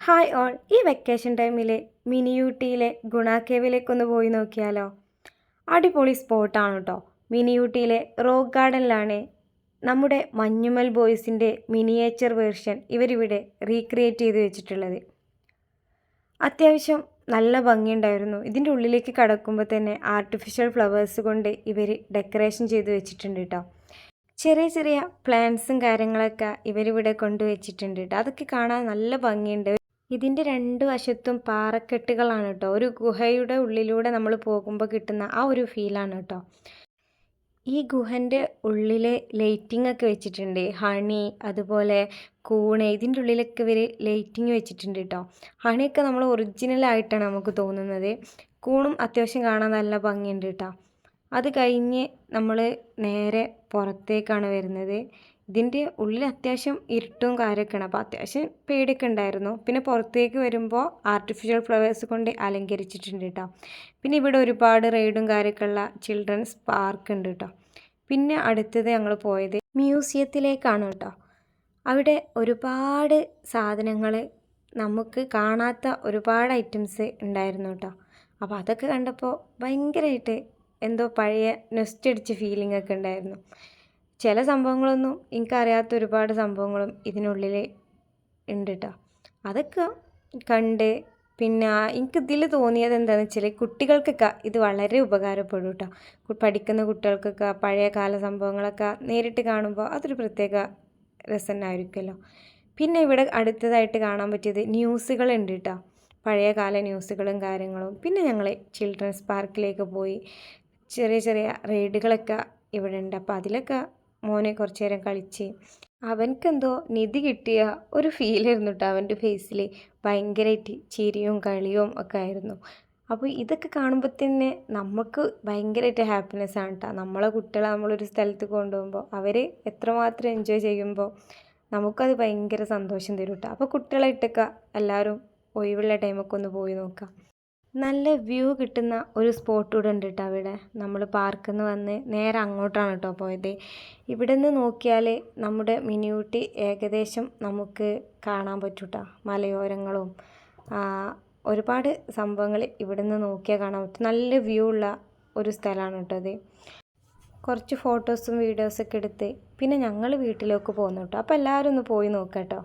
Hi all, ഈ vacation ടൈമിൽ mini യൂട്ടിയിലെ ഗുണ കേവിലേക്കൊന്ന് പോയി നോക്കിയാലോ? അടിപൊളി സ്പോട്ടാണ് കേട്ടോ. മിനി യൂട്ടിയിലെ റോക്ക് ഗാർഡനിലാണ് നമ്മുടെ മഞ്ഞുമൽ ബോയ്സിൻ്റെ മിനിയേച്ചർ വേർഷൻ ഇവരിവിടെ റീക്രിയേറ്റ് ചെയ്ത് വെച്ചിട്ടുള്ളത്. അത്യാവശ്യം നല്ല ഭംഗിയുണ്ടായിരുന്നു. ഇതിൻ്റെ ഉള്ളിലേക്ക് കടക്കുമ്പോൾ തന്നെ ആർട്ടിഫിഷ്യൽ ഫ്ലവേഴ്സ് കൊണ്ട് ഇവർ ഡെക്കറേഷൻ ചെയ്ത് വെച്ചിട്ടുണ്ട് കേട്ടോ. ചെറിയ ചെറിയ പ്ലാന്റ്സും കാര്യങ്ങളൊക്കെ ഇവരിവിടെ കൊണ്ടുവച്ചിട്ടുണ്ട് കേട്ടോ. അതൊക്കെ കാണാൻ നല്ല ഭംഗിയുണ്ട്. ഇതിൻ്റെ രണ്ട് വശത്തും പാറക്കെട്ടുകളാണ് കേട്ടോ. ഒരു ഗുഹയുടെ ഉള്ളിലൂടെ നമ്മൾ പോകുമ്പോൾ കിട്ടുന്ന ആ ഒരു ഫീലാണ് കേട്ടോ. ഈ ഗുഹൻ്റെ ഉള്ളിൽ ലൈറ്റിംഗ് ഒക്കെ വെച്ചിട്ടുണ്ട്. ഹണി, അതുപോലെ കൂണ്, ഇതിൻ്റെ ഉള്ളിലൊക്കെ ഇവർ ലൈറ്റിംഗ് വെച്ചിട്ടുണ്ട് കേട്ടോ. ഹണിയൊക്കെ നമ്മൾ ഒറിജിനലായിട്ടാണ് നമുക്ക് തോന്നുന്നത്. കൂണും അത്യാവശ്യം കാണാൻ നല്ല ഭംഗിയുണ്ട് കേട്ടോ. അത് കഴിഞ്ഞ് നമ്മൾ നേരെ പുറത്തേക്കാണ് വരുന്നത്. ഇതിൻ്റെ ഉള്ളിൽ അത്യാവശ്യം ഇരുട്ടും കാര്യമൊക്കെയാണ്. അപ്പോൾ അത്യാവശ്യം പേടിയൊക്കെ ഉണ്ടായിരുന്നു. പിന്നെ പുറത്തേക്ക് വരുമ്പോൾ ആർട്ടിഫിഷ്യൽ ഫ്ലവേഴ്സ് കൊണ്ട് അലങ്കരിച്ചിട്ടുണ്ട് കേട്ടോ. പിന്നെ ഇവിടെ ഒരുപാട് റൈഡും കാര്യമൊക്കെ ഉള്ള ചിൽഡ്രൻസ് പാർക്ക് ഉണ്ട് കേട്ടോ. പിന്നെ അടുത്തത് ഞങ്ങൾ പോയത് മ്യൂസിയത്തിലേക്കാണ് കേട്ടോ. അവിടെ ഒരുപാട് സാധനങ്ങൾ, നമുക്ക് കാണാത്ത ഒരുപാട് ഐറ്റംസ് ഉണ്ടായിരുന്നു കേട്ടോ. അപ്പോൾ അതൊക്കെ കണ്ടപ്പോൾ ഭയങ്കരമായിട്ട് എന്തോ പഴയ നൊസ്റ്റടിച്ച ഫീലിംഗ് ഒക്കെ ഉണ്ടായിരുന്നു. ചില സംഭവങ്ങളൊന്നും എനിക്കറിയാത്ത ഒരുപാട് സംഭവങ്ങളും ഇതിനുള്ളിൽ ഉണ്ട് കേട്ടോ. അതൊക്കെ കണ്ട് പിന്നെ എനിക്കിതിൽ തോന്നിയത് എന്താണെന്ന് വെച്ചാൽ കുട്ടികൾക്കൊക്കെ ഇത് വളരെ ഉപകാരപ്പെടും കേട്ടോ. പഠിക്കുന്ന കുട്ടികൾക്കൊക്കെ പഴയ കാല സംഭവങ്ങളൊക്കെ നേരിട്ട് കാണുമ്പോൾ അതൊരു പ്രത്യേക രസം തന്നെയായിരിക്കുമല്ലോ. പിന്നെ ഇവിടെ അടുത്തതായിട്ട് കാണാൻ പറ്റിയത് ന്യൂസുകളുണ്ട് കേട്ടോ. പഴയ കാല ന്യൂസുകളും കാര്യങ്ങളും. പിന്നെ ഞങ്ങൾ ചിൽഡ്രൻസ് പാർക്കിലേക്ക് പോയി. ചെറിയ ചെറിയ റൈഡുകളൊക്കെ ഇവിടെ ഉണ്ട്. അപ്പോൾ അതിലൊക്കെ മോനെ കുറച്ച് നേരം കളിച്ച് അവനക്കെന്തോ നിധി കിട്ടിയ ഒരു ഫീലായിരുന്നു കേട്ടോ. അവൻ്റെ ഫേസിൽ ഭയങ്കരമായിട്ട് ചിരിയും കളിയും ഒക്കെ ആയിരുന്നു. അപ്പോൾ ഇതൊക്കെ കാണുമ്പോൾ തന്നെ നമുക്ക് ഭയങ്കരമായിട്ട് ഹാപ്പിനെസ് ആണ് കേട്ടോ. നമ്മളെ കുട്ടികളെ നമ്മളൊരു സ്ഥലത്ത് കൊണ്ടുപോകുമ്പോൾ അവർ എത്രമാത്രം എൻജോയ് ചെയ്യുമ്പോൾ നമുക്കത് ഭയങ്കര സന്തോഷം തരും കേട്ടോ. അപ്പോൾ കുട്ടികളായിട്ടൊക്കെ എല്ലാവരും ഒഴിവുള്ള ടൈമൊക്കെ ഒന്ന് പോയി നോക്കാം. നല്ല വ്യൂ കിട്ടുന്ന ഒരു സ്പോട്ട് കൂടെ ഉണ്ട് കേട്ടോ. അവിടെ നമ്മൾ പാർക്കിൽ നിന്ന് വന്ന് നേരെ അങ്ങോട്ടാണ് കേട്ടോ പോയത്. ഇവിടെ നിന്ന് നോക്കിയാൽ നമ്മുടെ മിനി ഊട്ടി ഏകദേശം നമുക്ക് കാണാൻ പറ്റും കേട്ടോ. മലയോരങ്ങളും ഒരുപാട് സംഭവങ്ങൾ ഇവിടെ നിന്ന് നോക്കിയാൽ കാണാൻ പറ്റും. നല്ല വ്യൂ ഉള്ള ഒരു സ്ഥലമാണ് കേട്ടോ അത്. കുറച്ച് ഫോട്ടോസും വീഡിയോസൊക്കെ എടുത്ത് പിന്നെ ഞങ്ങൾ വീട്ടിലേക്ക് പോകുന്നു കേട്ടോ. അപ്പോൾ എല്ലാവരും ഒന്ന് പോയി നോക്കാം കേട്ടോ.